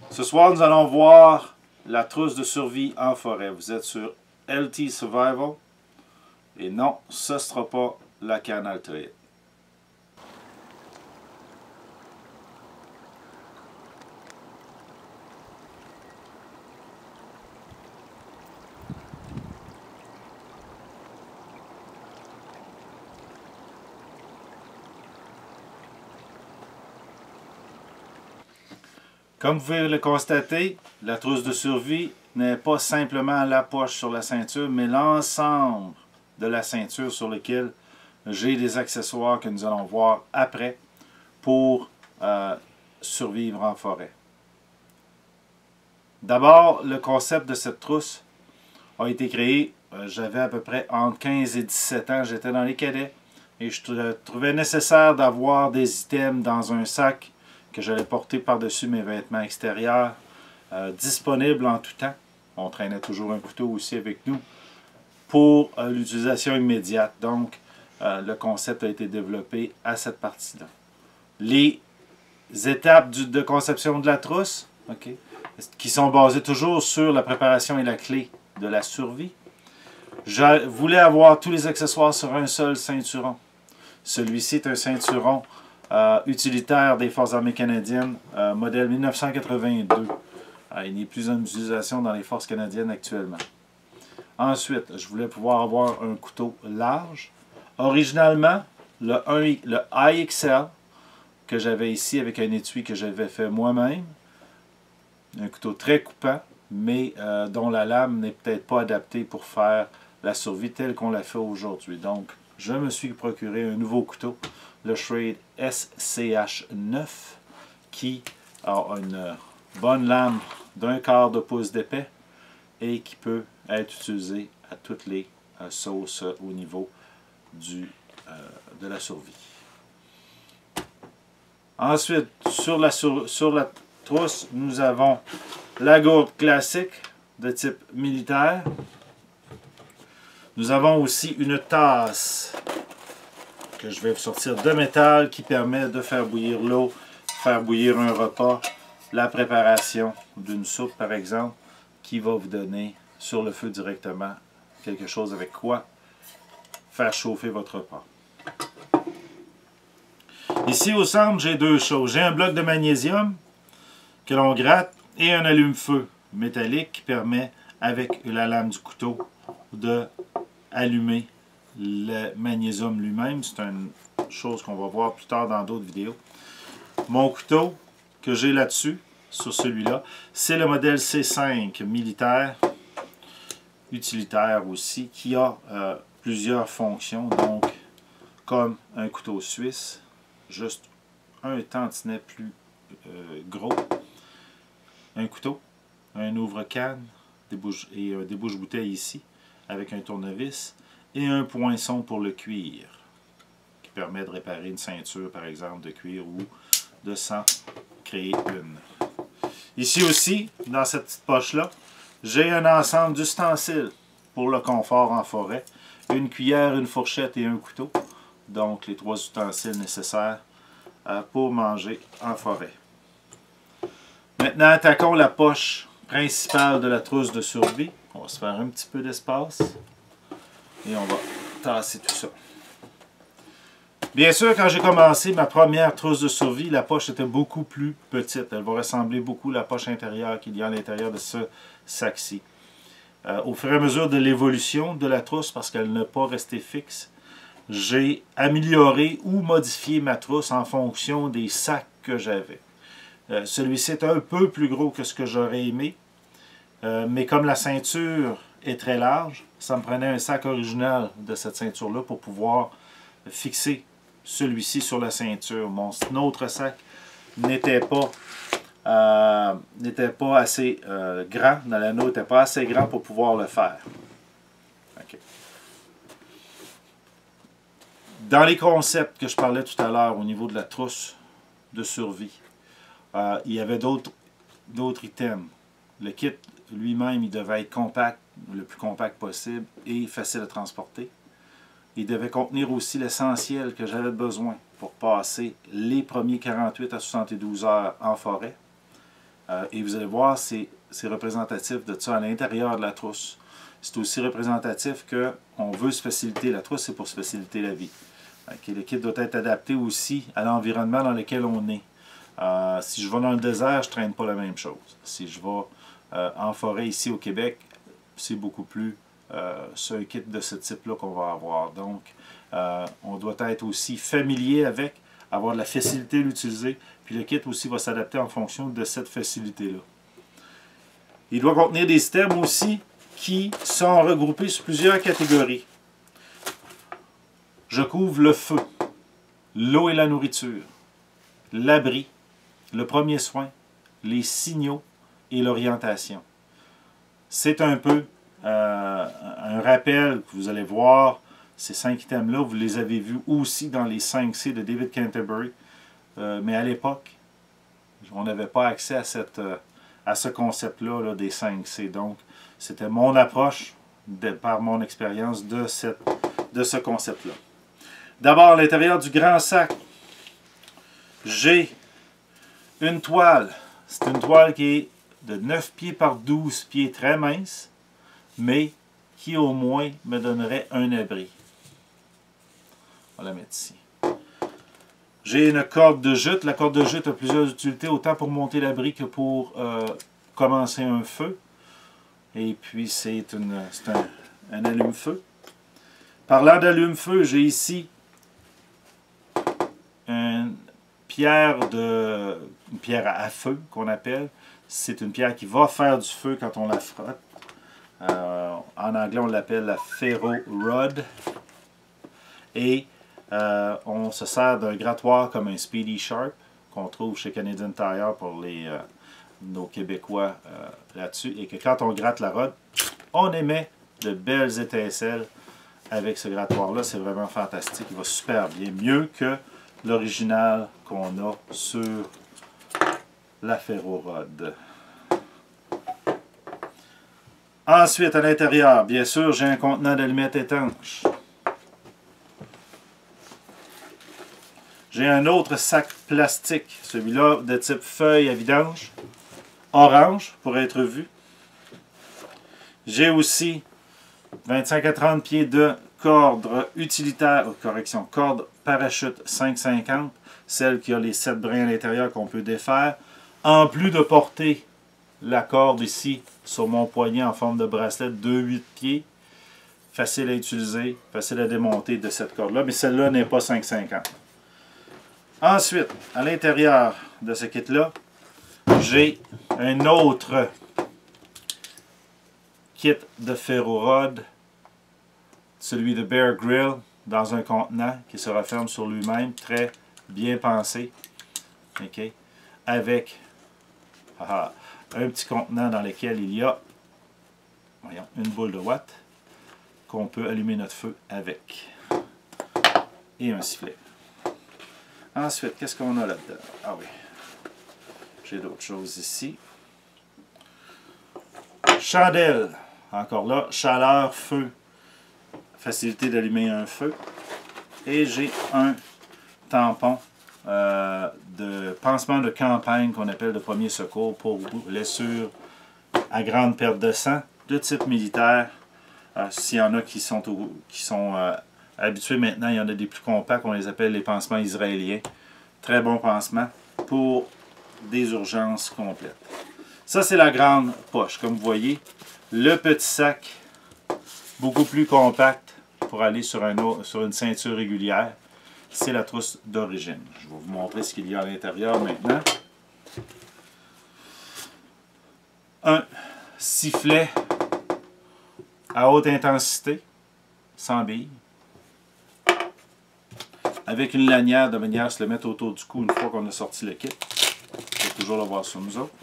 Ce soir, nous allons voir la trousse de survie en forêt. Vous êtes sur LT Survival. Et non, ce ne sera pas la canne Altoid. Comme vous pouvez le constater, la trousse de survie n'est pas simplement la poche sur la ceinture, mais l'ensemble de la ceinture sur lequel j'ai des accessoires que nous allons voir après pour survivre en forêt. D'abord, le concept de cette trousse a été créé, j'avais à peu près entre 15 et 17 ans, j'étais dans les cadets et je trouvais nécessaire d'avoir des items dans un sac que j'allais porter par-dessus mes vêtements extérieurs, disponibles en tout temps. On traînait toujours un couteau aussi avec nous pour l'utilisation immédiate. Donc, le concept a été développé à cette partie-là. Les étapes de conception de la trousse, qui sont basées toujours sur la préparation et la clé de la survie. Je voulais avoir tous les accessoires sur un seul ceinturon. Celui-ci est un ceinturon utilitaire des Forces armées canadiennes, modèle 1982. Il n'est plus en utilisation dans les forces canadiennes actuellement. Ensuite, je voulais pouvoir avoir un couteau large. Originalement, le IXL que j'avais ici avec un étui que j'avais fait moi-même. Un couteau très coupant, mais dont la lame n'est peut-être pas adaptée pour faire la survie telle qu'on la fait aujourd'hui. Donc, je me suis procuré un nouveau couteau, le Schrade SCH9, qui a une bonne lame d'1/4 de pouce d'épais et qui peut être utilisé à toutes les sauces au niveau de la survie. Ensuite, sur la trousse, nous avons la gourde classique de type militaire. Nous avons aussi une tasse que je vais sortir de métal qui permet de faire bouillir l'eau, faire bouillir un repas, la préparation d'une soupe par exemple, qui va vous donner sur le feu directement quelque chose avec quoi faire chauffer votre repas. Ici au centre, j'ai deux choses. J'ai un bloc de magnésium que l'on gratte et un allume-feu métallique qui permet, avec la lame du couteau, de allumer le magnésium lui-même. C'est une chose qu'on va voir plus tard dans d'autres vidéos. Mon couteau que j'ai là-dessus, sur celui-là, c'est le modèle C5 militaire, utilitaire aussi, qui a plusieurs fonctions. Donc, comme un couteau suisse, juste un tantinet plus gros, un couteau, un ouvre-canne et un débouche-bouteille ici, avec un tournevis, et un poinçon pour le cuir, qui permet de réparer une ceinture, par exemple, de cuir ou de s'en créer une. Ici aussi, dans cette petite poche-là, j'ai un ensemble d'ustensiles pour le confort en forêt. Une cuillère, une fourchette et un couteau. Donc, les 3 ustensiles nécessaires pour manger en forêt. Maintenant, attaquons la poche principale de la trousse de survie. On va se faire un petit peu d'espace. Et on va tasser tout ça. Bien sûr, quand j'ai commencé ma première trousse de survie, la poche était beaucoup plus petite. Elle va ressembler beaucoup à la poche intérieure qu'il y a à l'intérieur de ce sac-ci. Au fur et à mesure de l'évolution de la trousse, parce qu'elle n'est pas restée fixe, j'ai amélioré ou modifié ma trousse en fonction des sacs que j'avais. Celui-ci est un peu plus gros que ce que j'aurais aimé, mais comme la ceinture est très large, ça me prenait un sac original de cette ceinture-là pour pouvoir fixer celui-ci sur la ceinture. Mon autre sac n'était pas assez grand, l'anneau n'était pas assez grand pour pouvoir le faire. Okay. Dans les concepts que je parlais tout à l'heure au niveau de la trousse de survie, il y avait d'autres items. Le kit lui-même, il devait être compact, le plus compact possible et facile à transporter. Il devait contenir aussi l'essentiel que j'avais besoin pour passer les premiers 48 à 72 heures en forêt. Et vous allez voir, c'est représentatif de ça à l'intérieur de la trousse. C'est aussi représentatif qu'on veut se faciliter. La trousse, c'est pour se faciliter la vie. Okay, le kit doit être adapté aussi à l'environnement dans lequel on est. Si je vais dans le désert, je ne traîne pas la même chose. Si je vais en forêt ici au Québec, c'est beaucoup plus c'est un kit de ce type-là qu'on va avoir. Donc, on doit être aussi familier avec, avoir de la facilité à l'utiliser. Puis le kit aussi va s'adapter en fonction de cette facilité-là. Il doit contenir des systèmes aussi qui sont regroupés sur plusieurs catégories. Je couvre le feu, l'eau et la nourriture, l'abri, le premier soin, les signaux et l'orientation. C'est un peu un rappel que vous allez voir, ces 5 items-là, vous les avez vus aussi dans les 5 C de David Canterbury. Mais à l'époque, on n'avait pas accès à ce concept-là là, des 5 C. Donc, c'était mon approche, par mon expérience, de ce concept-là. D'abord, à l'intérieur du grand sac, j'ai une toile. C'est une toile qui est de 9 pieds par 12 pieds, très mince, mais qui au moins me donnerait un abri. On va la mettre ici. J'ai une corde de jute. La corde de jute a plusieurs utilités, autant pour monter l'abri que pour commencer un feu. Et puis, c'est un allume-feu. Parlant d'allume-feu, j'ai ici une pierre à feu qu'on appelle. C'est une pierre qui va faire du feu quand on la frotte. En anglais, on l'appelle la ferro rod. Et on se sert d'un grattoir comme un Speedy Sharp qu'on trouve chez Canadian Tire pour nos Québécois là-dessus. Et que quand on gratte la rod, on émet de belles étincelles avec ce grattoir-là. C'est vraiment fantastique. Il va super bien. Mieux que l'original qu'on a sur la ferro rod. Ensuite, à l'intérieur, bien sûr, j'ai un contenant d'allumettes étanches. J'ai un autre sac plastique, celui-là de type feuille à vidange, orange pour être vu. J'ai aussi 25 à 30 pieds de corde utilitaire, corde parachute 550, celle qui a les 7 brins à l'intérieur qu'on peut défaire, en plus de porter la corde ici sur mon poignet en forme de bracelet de 8 pieds. Facile à utiliser, facile à démonter de cette corde-là, mais celle-là n'est pas 5,50. Ensuite, à l'intérieur de ce kit-là, j'ai un autre kit de ferro-rod, celui de Bear Grylls, dans un contenant qui se referme sur lui-même, très bien pensé, okay, avec un petit contenant dans lequel il y a une boule de watt qu'on peut allumer notre feu avec, et un sifflet. Ensuite, qu'est-ce qu'on a là-dedans? Ah oui, j'ai d'autres choses ici. Chandelle, encore là, chaleur, feu, facilité d'allumer un feu. Et j'ai un tampon de pansement de campagne qu'on appelle de premier secours pour blessures à grande perte de sang de type militaire. S'il y en a qui sont habitués maintenant, il y en a des plus compacts, on les appelle les pansements israéliens. Très bon pansement pour des urgences complètes. Ça, c'est la grande poche. Comme vous voyez, le petit sac, beaucoup plus compact pour aller sur une ceinture régulière. C'est la trousse d'origine. Je vais vous montrer ce qu'il y a à l'intérieur maintenant. Un sifflet à haute intensité, sans billes, avec une lanière de manière à se le mettre autour du cou une fois qu'on a sorti le kit. Il faut toujours l'avoir sur nous autres.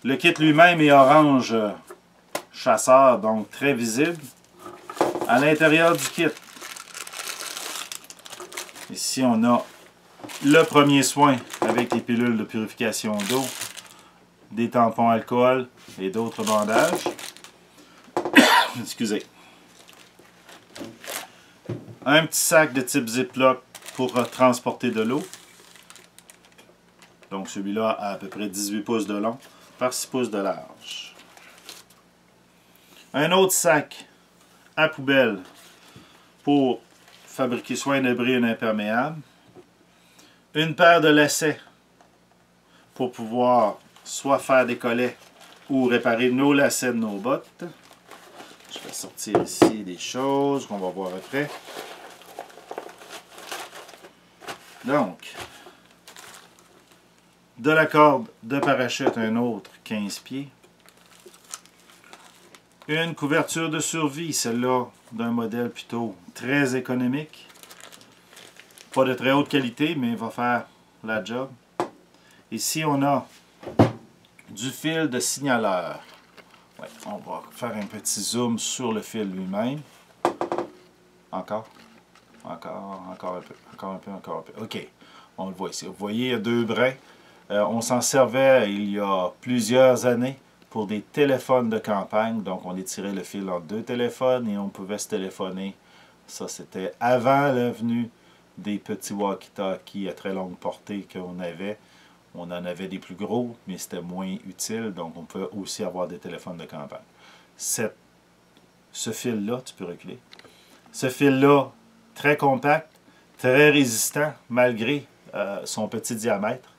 Le kit lui-même est orange chasseur, donc très visible. À l'intérieur du kit, ici on a le premier soin avec les pilules de purification d'eau, des tampons alcool et d'autres bandages. Excusez. Un petit sac de type Ziploc pour transporter de l'eau. Donc celui-là a à peu près 18 pouces de long par 6 pouces de large. Un autre sac à poubelle pour fabriquer soit un abri ou un imperméable. Une paire de lacets pour pouvoir soit faire des collets ou réparer nos lacets de nos bottes. Je vais sortir ici des choses qu'on va voir après. Donc, de la corde de parachute, un autre 15 pieds. Une couverture de survie, celle-là d'un modèle plutôt très économique. Pas de très haute qualité, mais il va faire la job. Ici, on a du fil de signaleur. Ouais, on va faire un petit zoom sur le fil lui-même. Encore un peu. OK, on le voit ici. Vous voyez, il y a deux brins. On s'en servait il y a plusieurs années pour des téléphones de campagne. Donc, on étirait le fil entre deux téléphones et on pouvait se téléphoner. Ça, c'était avant la venue des petits walkie-talkies à très longue portée qu'on avait. On en avait des plus gros, mais c'était moins utile. Donc, on peut aussi avoir des téléphones de campagne. Ce fil-là, tu peux reculer. Ce fil-là, très compact, très résistant, malgré son petit diamètre.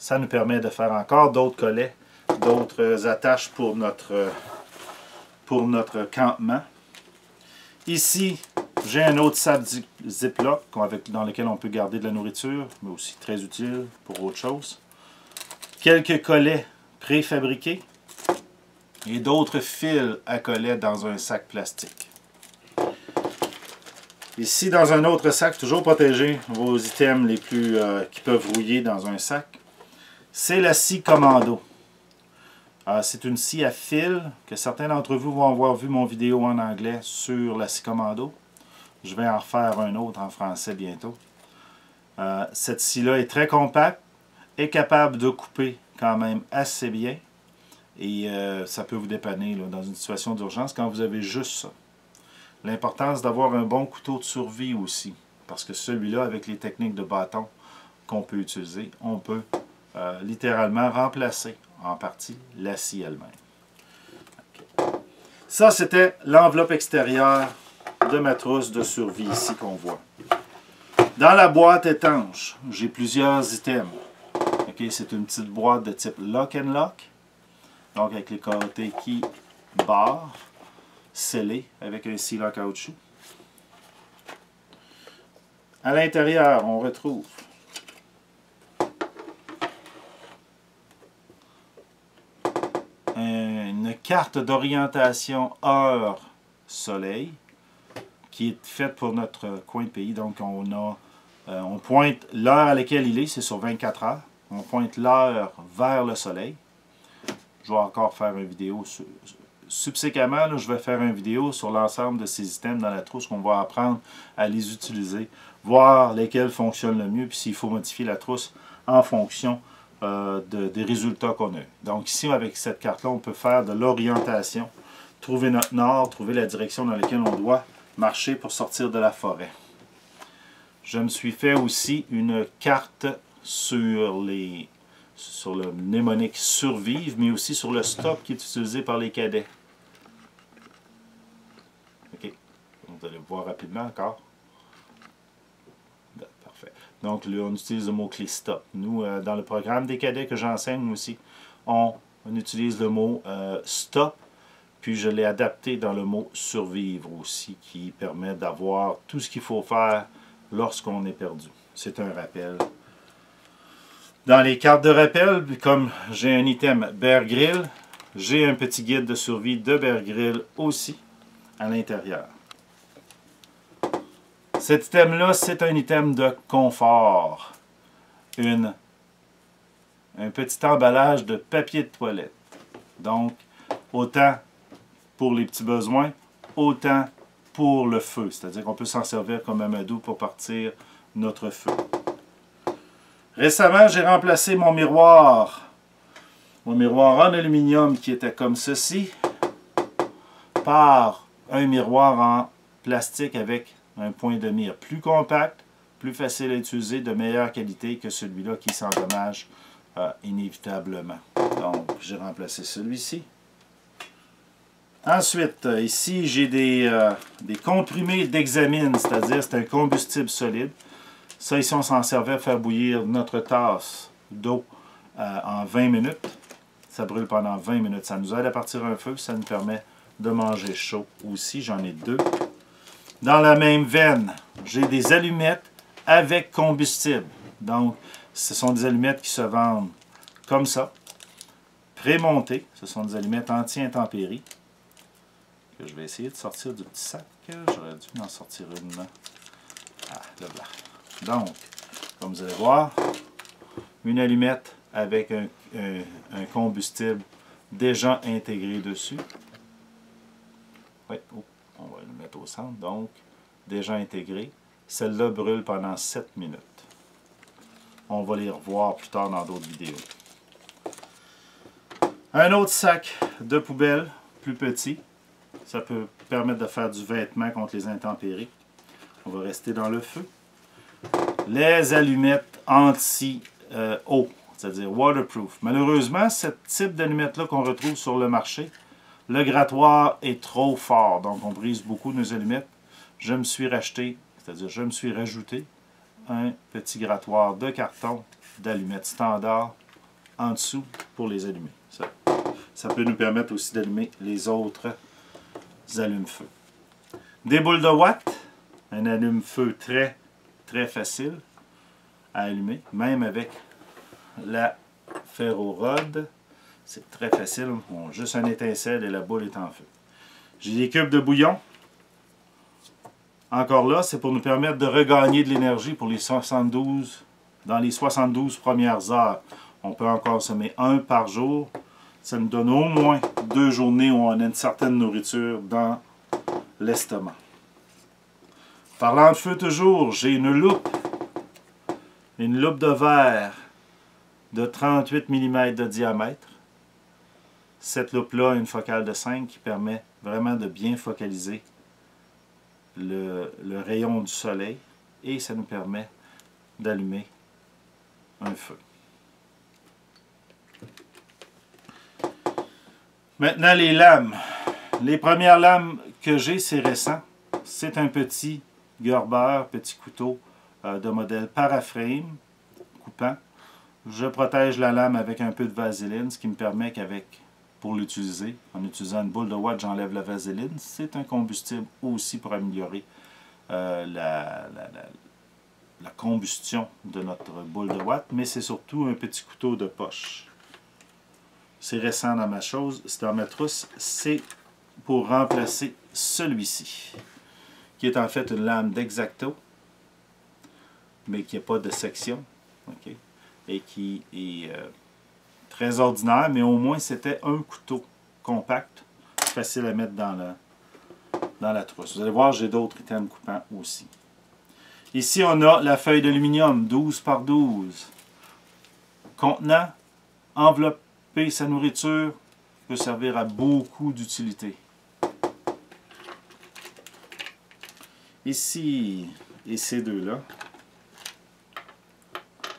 Ça nous permet de faire encore d'autres collets, d'autres attaches pour notre campement. Ici, j'ai un autre sac Ziploc dans lequel on peut garder de la nourriture, mais aussi très utile pour autre chose. Quelques collets préfabriqués et d'autres fils à collets dans un sac plastique. Ici, dans un autre sac, toujours protéger vos items les plus qui peuvent rouiller dans un sac. C'est la scie commando. C'est une scie à fil que certains d'entre vous vont avoir vu mon vidéo en anglais sur la scie commando. Je vais en refaire un autre en français bientôt. Cette scie-là est très compacte, est capable de couper quand même assez bien. Et ça peut vous dépanner là, dans une situation d'urgence quand vous avez juste ça. L'importance d'avoir un bon couteau de survie aussi. Parce que celui-là, avec les techniques de bâton qu'on peut utiliser, on peut littéralement remplacer en partie la scie elle-même. Okay. Ça, c'était l'enveloppe extérieure de ma trousse de survie ici qu'on voit. Dans la boîte étanche, j'ai plusieurs items. Okay, c'est une petite boîte de type lock and lock. Donc avec les côtés qui barrent, scellés avec un seal en caoutchouc. À l'intérieur, on retrouve une carte d'orientation heure-soleil qui est faite pour notre coin de pays. Donc, on pointe l'heure à laquelle il est, c'est sur 24 heures. On pointe l'heure vers le soleil. Je vais encore faire une vidéo. Subséquemment, là, je vais faire une vidéo sur l'ensemble de ces items dans la trousse qu'on va apprendre à les utiliser, voir lesquels fonctionnent le mieux, puis s'il faut modifier la trousse en fonction des résultats qu'on a. Donc ici, avec cette carte-là, on peut faire de l'orientation, trouver notre nord, trouver la direction dans laquelle on doit marcher pour sortir de la forêt. Je me suis fait aussi une carte sur le mnémonique Survivre, mais aussi sur le stop qui est utilisé par les cadets. OK. Vous allez voir rapidement encore. Parfait. Donc, là, on utilise le mot-clé stop. Nous, dans le programme des cadets que j'enseigne aussi, on utilise le mot stop, puis je l'ai adapté dans le mot survivre aussi, qui permet d'avoir tout ce qu'il faut faire lorsqu'on est perdu. C'est un rappel. Dans les cartes de rappel, comme j'ai un item Bear Grylls, j'ai un petit guide de survie de Bear Grylls aussi à l'intérieur. Cet item-là, c'est un item de confort. Un petit emballage de papier de toilette. Donc, autant pour les petits besoins, autant pour le feu. C'est-à-dire qu'on peut s'en servir comme amadou pour partir notre feu. Récemment, j'ai remplacé mon miroir en aluminium qui était comme ceci, par un miroir en plastique avec un point de mire plus compact, plus facile à utiliser, de meilleure qualité que celui-là qui s'endommage inévitablement. Donc, j'ai remplacé celui-ci. Ensuite, ici, j'ai des comprimés d'hexamine, c'est-à-dire c'est un combustible solide. Ça, ici, on s'en servait à faire bouillir notre tasse d'eau en 20 minutes. Ça brûle pendant 20 minutes. Ça nous aide à partir un feu. Ça nous permet de manger chaud aussi. J'en ai 2. Dans la même veine, j'ai des allumettes avec combustible. Donc, ce sont des allumettes qui se vendent comme ça, prémontées. Ce sont des allumettes anti-intempéries. Je vais essayer de sortir du petit sac. J'aurais dû en sortir une. Ah, là, là. Donc, comme vous allez voir, une allumette avec un combustible déjà intégré dessus. Oui, on va le mettre au centre. Donc, déjà intégré. Celle-là brûle pendant 7 minutes. On va les revoir plus tard dans d'autres vidéos. Un autre sac de poubelle, plus petit. Ça peut permettre de faire du vêtement contre les intempéries. On va rester dans le feu. Les allumettes anti-eau, c'est-à-dire waterproof. Malheureusement, ce type d'allumette-là qu'on retrouve sur le marché, le grattoir est trop fort. Donc, on brise beaucoup nos allumettes. Je me suis racheté, c'est-à-dire je me suis rajouté un petit grattoir de carton d'allumettes standard en dessous pour les allumer. Ça peut nous permettre aussi d'allumer les autres allume-feu. Des boules de watt, un allume-feu très facile à allumer, même avec la ferro-rod. C'est très facile, on a juste un étincelle et la boule est en feu. J'ai des cubes de bouillon. Encore là, c'est pour nous permettre de regagner de l'énergie pour les 72, dans les 72 premières heures. On peut en consommer un par jour. Ça nous donne au moins 2 journées où on a une certaine nourriture dans l'estomac. Parlant de feu toujours, j'ai une loupe de verre de 38 mm de diamètre. Cette loupe-là a une focale de 5 qui permet vraiment de bien focaliser le rayon du soleil et ça nous permet d'allumer un feu. Maintenant, les lames. Les premières lames que j'ai, c'est récent. C'est un petit Gerber, petit couteau de modèle paraframe, coupant. Je protège la lame avec un peu de vaseline, ce qui me permet pour l'utiliser, en utilisant une boule de watt, j'enlève la vaseline. C'est un combustible aussi pour améliorer la combustion de notre boule de watt, mais c'est surtout un petit couteau de poche. C'est récent dans ma trousse, c'est pour remplacer celui-ci, qui est en fait une lame d'X-Acto, mais qui n'a pas de section, okay, et qui est très ordinaire, mais au moins c'était un couteau compact, facile à mettre dans la trousse. Vous allez voir, j'ai d'autres items coupants aussi. Ici, on a la feuille d'aluminium 12 par 12, contenant, enveloppé sa nourriture, peut servir à beaucoup d'utilités. Ici, et ces deux-là,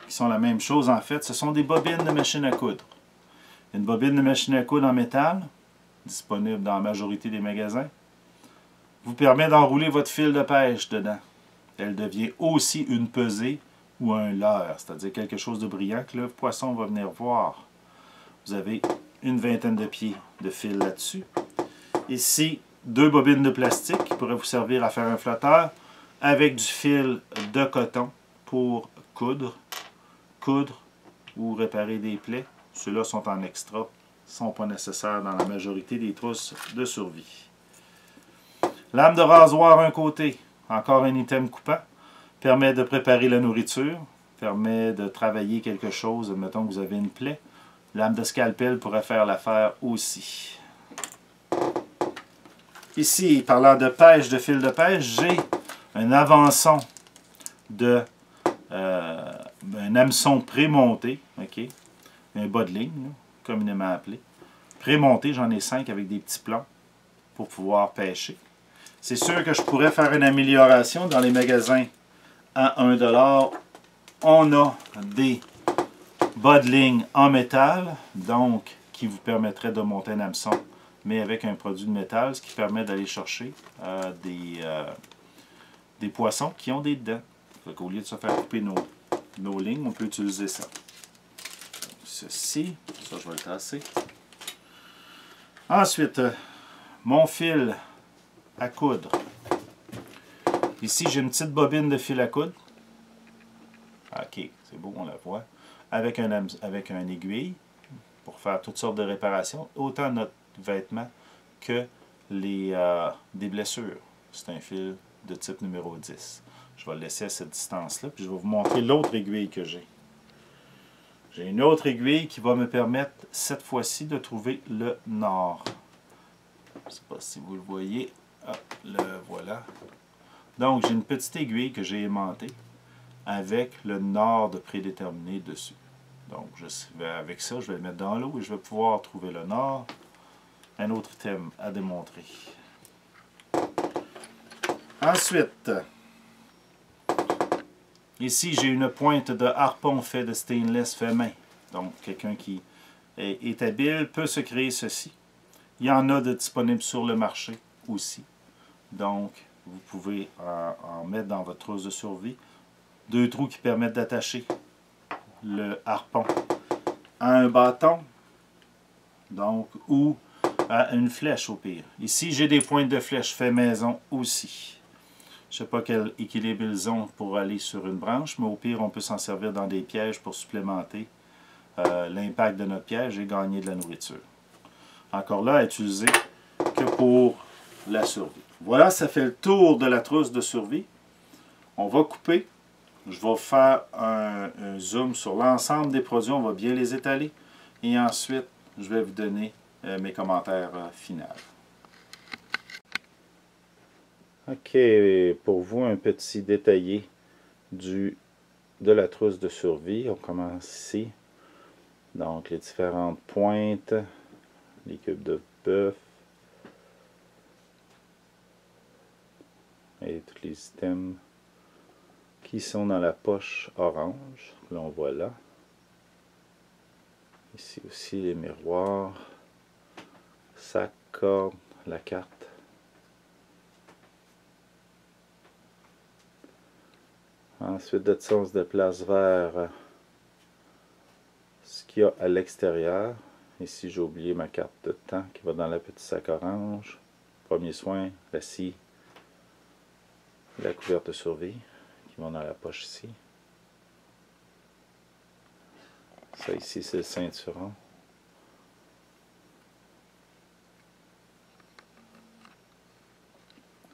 qui sont la même chose en fait, ce sont des bobines de machine à coudre. Une bobine de machine à coudre en métal, disponible dans la majorité des magasins, vous permet d'enrouler votre fil de pêche dedans. Elle devient aussi une pesée ou un leurre, c'est-à-dire quelque chose de brillant que le poisson va venir voir. Vous avez une vingtaine de pieds de fil là-dessus. Ici, 2 bobines de plastique qui pourraient vous servir à faire un flotteur avec du fil de coton pour coudre ou réparer des plaies. Ceux-là sont en extra, ne sont pas nécessaires dans la majorité des trousses de survie. Lame de rasoir un côté, encore un item coupant, permet de préparer la nourriture, permet de travailler quelque chose, admettons que vous avez une plaie. Lame de scalpel pourrait faire l'affaire aussi. Ici, parlant de pêche, de fil de pêche, j'ai un avançon un hameçon prémonté, ok, un bas de ligne, là, communément appelé. Prémonté, j'en ai 5 avec des petits plombs pour pouvoir pêcher. C'est sûr que je pourrais faire une amélioration dans les magasins à 1 $. On a des bas de ligne en métal, donc qui vous permettrait de monter un hameçon, mais avec un produit de métal, ce qui permet d'aller chercher des poissons qui ont des dents. Au lieu de se faire couper nos lignes, on peut utiliser ça. Donc, ceci, ça je vais le tasser. Ensuite, mon fil à coudre. Ici, j'ai une petite bobine de fil à coudre. Ok, c'est beau, on la voit. Avec un aiguille pour faire toutes sortes de réparations, autant notre vêtement que des blessures. C'est un fil de type numéro 10. Je vais le laisser à cette distance-là, puis je vais vous montrer l'autre aiguille que j'ai. J'ai une autre aiguille qui va me permettre, cette fois-ci, de trouver le nord. Je ne sais pas si vous le voyez. Ah, le voilà. Donc, j'ai une petite aiguille que j'ai aimantée avec le nord de prédéterminé dessus. Donc, avec ça, je vais le mettre dans l'eau et je vais pouvoir trouver le nord. Un autre thème à démontrer. Ensuite, ici, j'ai une pointe de harpon fait de stainless fait main. Donc, quelqu'un qui est habile peut se créer ceci. Il y en a de disponibles sur le marché aussi. Donc, vous pouvez en mettre dans votre trousse de survie. 2 trous qui permettent d'attacher le harpon à un bâton, donc, ou à une flèche au pire. Ici, j'ai des pointes de flèche fait maison aussi. Je ne sais pas quel équilibre ils ont pour aller sur une branche, mais au pire, on peut s'en servir dans des pièges pour supplémenter l'impact de notre piège et gagner de la nourriture. Encore là, à utiliser que pour la survie. Voilà, ça fait le tour de la trousse de survie. On va couper. Je vais faire un zoom sur l'ensemble des produits. On va bien les étaler. Et ensuite, je vais vous donner mes commentaires finaux. OK, pour vous, un petit détaillé de la trousse de survie. On commence ici. Donc, les différentes pointes, les cubes de bœuf et tous les items qui sont dans la poche orange. Là, on voit là. Ici aussi, les miroirs, sac, corde, la carte. Ensuite de ça, on se déplace vers ce qu'il y a à l'extérieur. Ici, j'ai oublié ma carte de temps qui va dans le petit sac orange. Premier soin, la scie, la couverte de survie qui vont dans la poche ici. Ça ici, c'est le ceinturon.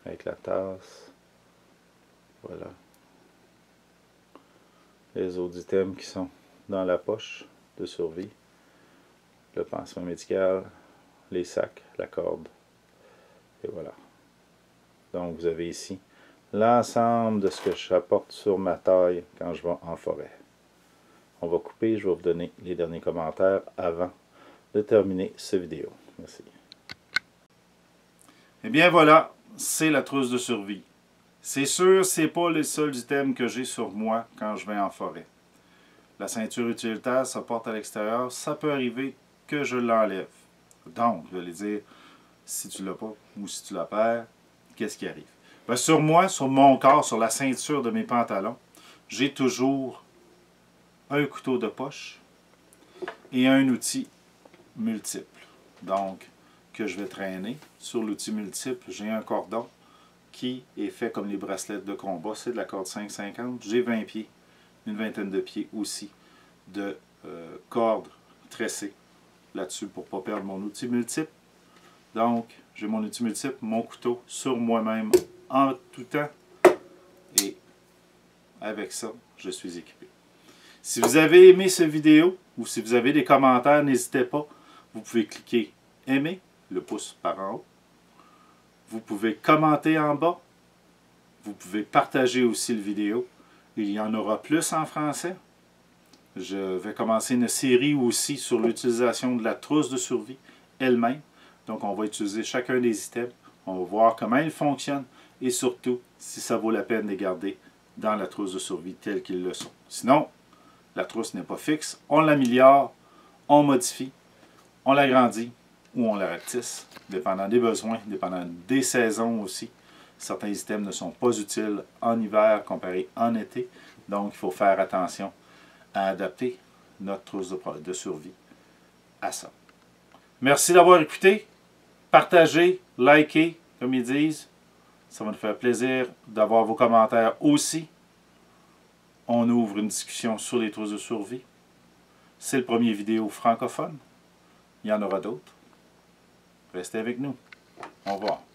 Avec la tasse. Voilà. Les autres items qui sont dans la poche de survie. Le pansement médical, les sacs, la corde. Et voilà. Donc vous avez ici l'ensemble de ce que j'apporte sur ma taille quand je vais en forêt. On va couper, je vais vous donner les derniers commentaires avant de terminer cette vidéo. Merci. Et bien voilà, c'est la trousse de survie. C'est sûr, ce n'est pas les seuls items que j'ai sur moi quand je vais en forêt. La ceinture utilitaire se porte à l'extérieur, ça peut arriver que je l'enlève. Donc, je vais dire, si tu ne l'as pas ou si tu la perds, qu'est-ce qui arrive? Ben, sur moi, sur mon corps, sur la ceinture de mes pantalons, j'ai toujours un couteau de poche et un outil multiple. Donc, que je vais traîner. Sur l'outil multiple, j'ai un cordon qui est fait comme les bracelets de combat. C'est de la corde 5,50. J'ai 20 pieds, une vingtaine de pieds aussi de corde tressée là-dessus pour ne pas perdre mon outil multiple. Donc, j'ai mon outil multiple, mon couteau sur moi-même en tout temps. Et avec ça, je suis équipé. Si vous avez aimé cette vidéo ou si vous avez des commentaires, n'hésitez pas. Vous pouvez cliquer aimer, le pouce par en haut. Vous pouvez commenter en bas. Vous pouvez partager aussi la vidéo. Il y en aura plus en français. Je vais commencer une série aussi sur l'utilisation de la trousse de survie elle-même. Donc, on va utiliser chacun des items. On va voir comment ils fonctionnent et surtout si ça vaut la peine de les garder dans la trousse de survie telle qu'ils le sont. Sinon, la trousse n'est pas fixe, on l'améliore, on modifie, on l'agrandit ou on la rapetisse, dépendant des besoins, dépendant des saisons aussi. Certains items ne sont pas utiles en hiver comparé en été, donc il faut faire attention à adapter notre trousse de survie à ça. Merci d'avoir écouté. Partagez, likez, comme ils disent. Ça va nous faire plaisir d'avoir vos commentaires aussi. On ouvre une discussion sur les trousses de survie. C'est le premier vidéo francophone. Il y en aura d'autres. Restez avec nous. Au revoir.